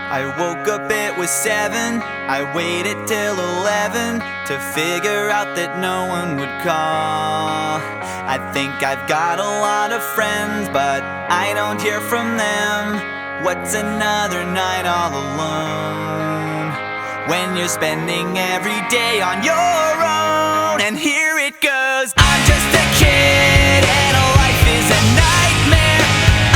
I woke up, it was 7. I waited till 11 to figure out that no one would call. I think I've got a lot of friends, but I don't hear from them. What's another night all alone when you're spending every day on your own? And here it goes. I'm just a kid and life is a nightmare.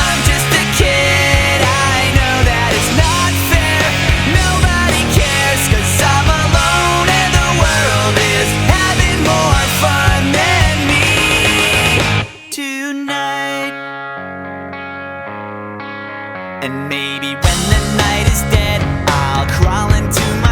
I'm just a kid, I know that it's not fair. Nobody cares 'cause I'm alone and the world is having more fun than me tonight. And maybe when the night is dead, I'll crawl into my